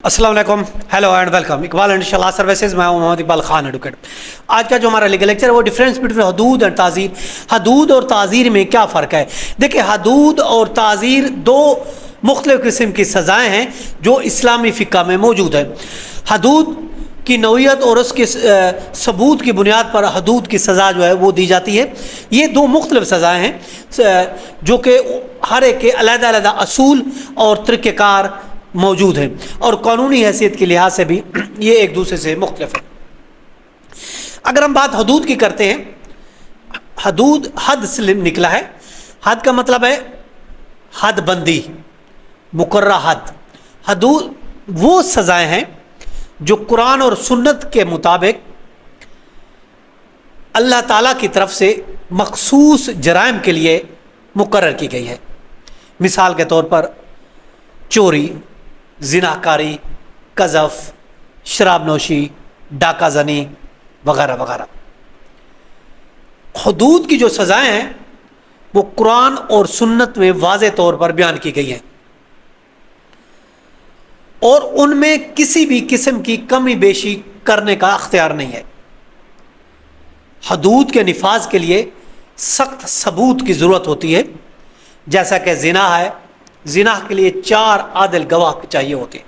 अस्सलाम वालेकुम, hello and welcome. Iqbal and शला सर्विसेज, मैं हूं मोहम्मद इकबाल खान एडवोकेट। आज का जो हमारा लीगल लेक्चर है वो डिफरेंस बिटवीन हदूद एंड ताज़ीर। हदूद और ताज़ीर में क्या फ़र्क है? देखिए, हदूद और ताज़ीर दो मुख्तलिफ किस्म की सज़ाएँ हैं जो इस्लामी फ़िक़्ह में मौजूद है। हदूद की नौइयत और उसके सबूत की बुनियाद पर हदूद की सज़ा जो है वो दी जाती है। ये दो मुख्तलिफ सज़ाएँ हैं जो कि हर एक के अलग-अलग असूल और तरीक़ेकार मौजूद है और कानूनी हैसियत के लिहाज से भी ये एक दूसरे से मुख्तलिफ है। अगर हम बात हदूद की करते हैं, हदूद हद से निकला है। हद का मतलब है हद बंदी, मुकर्रर हद। हदूद वो सज़ाएँ हैं जो कुरान और सुन्नत के मुताबिक अल्लाह ताला की तरफ से मखसूस जराइम के लिए मुकर्रर की गई है। मिसाल के तौर पर चोरी, ज़िनाकारी, कज़फ़, शराब नोशी, डाका ज़नी वगैरह वगैरह। हदूद की जो सज़ाएँ हैं वो कुरान और सुन्नत में वाज़े तौर पर बयान की गई हैं और उनमें किसी भी किस्म की कमी बेशी करने का अख्तियार नहीं है। हदूद के निफाज के लिए सख्त सबूत की ज़रूरत होती है। जैसा कि ज़िना है, ज़िना के लिए 4 आदिल गवाह चाहिए होते हैं।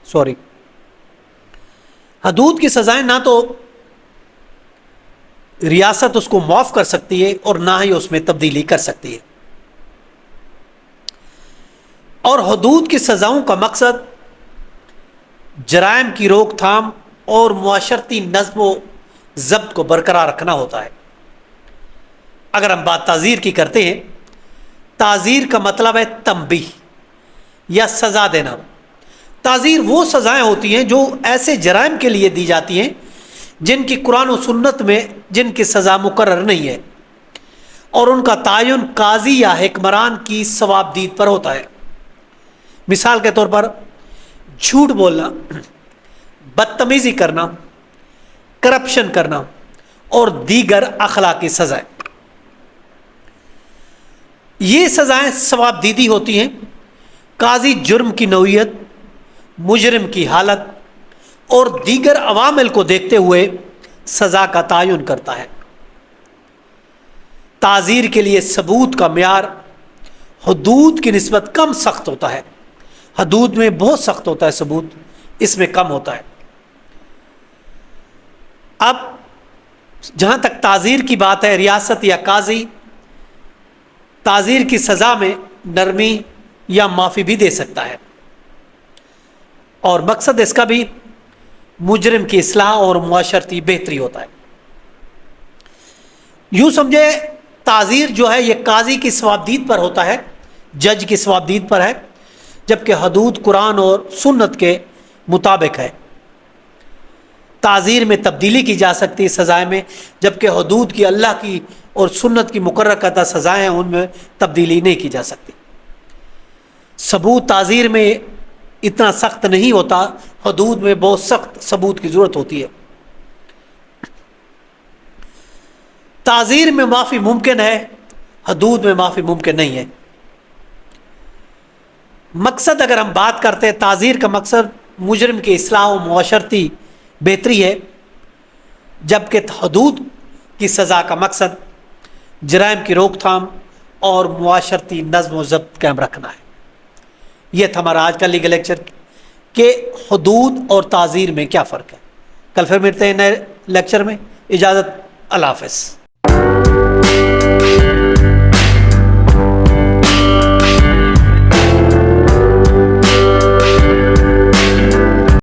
सॉरी, हदूद की सज़ाएं ना तो रियासत उसको माफ़ कर सकती है और ना ही उसमें तब्दीली कर सकती है। और हदूद की सज़ाओं का मकसद जराइम की रोकथाम और मुआशरती नज़्म व ज़ब्त को बरकरार रखना होता है। अगर हम बात ताज़ीर की करते हैं, ताज़ीर का मतलब है तंबीह या सज़ा देना। ताज़ीर वो सज़ाएँ होती हैं जो ऐसे जराइम के लिए दी जाती हैं जिनकी कुरान और सुन्नत में जिनकी सज़ा मुकर्रर नहीं है और उनका तायुन काजी या हिकमरान की सवाबदीद पर होता है। मिसाल के तौर पर झूठ बोलना, बदतमीज़ी करना, करप्शन करना और दीगर अखलाकी सज़ाएँ। ये सज़ाएँ सवाबदीदी होती हैं। काजी जुर्म की नौइयत, मुजरिम की हालत और दीगर अवामिल को देखते हुए सज़ा का तायुन करता है। ताज़ीर के लिए सबूत का म्यार हदूद की निस्बत कम सख्त होता है। हदूद में बहुत सख्त होता है सबूत, इसमें कम होता है। अब जहाँ तक ताज़ीर की बात है, रियासत या काजी ताज़ीर की सज़ा में नरमी या माफ़ी भी दे सकता है और मकसद इसका भी मुजरिम की इस्लाह और मुआशरती बेहतरी होता है। यूँ समझे, ताज़ीर जो है ये काजी की सवाबदीद पर होता है, जज की सवाबदीद पर है, जबकि हदूद कुरान और सुन्नत के मुताबिक है। ताज़ीर में तब्दीली की जा सकती है सज़ाएँ में, जबकि हदूद की अल्लाह की और सुन्नत की मुकर्रर करदा सज़ाएँ हैं उनमें तब्दीली नहीं की जा सकती। सबूत ताज़ीर में इतना सख्त नहीं होता, हदूद में बहुत सख्त सबूत की ज़रूरत होती है। ताज़ीर में माफ़ी मुमकिन है, हदूद में माफ़ी मुमकिन नहीं है। मकसद अगर हम बात करते हैं, ताज़ीर का मकसद मुजरिम की इस्लाह और मुआशरती बेहतरी है, जबकि हदूद की सज़ा का मकसद जराइम की रोकथाम और मुआशरती नज़्म व ज़ब्त कायम रखना है। यह था हमारा आज का लीगल लेक्चर कि हदूद और ताज़ीर में क्या फ़र्क है। कल फिर मिलते हैं नए लेक्चर में। इजाज़त, अल्लाह हाफ़िज़।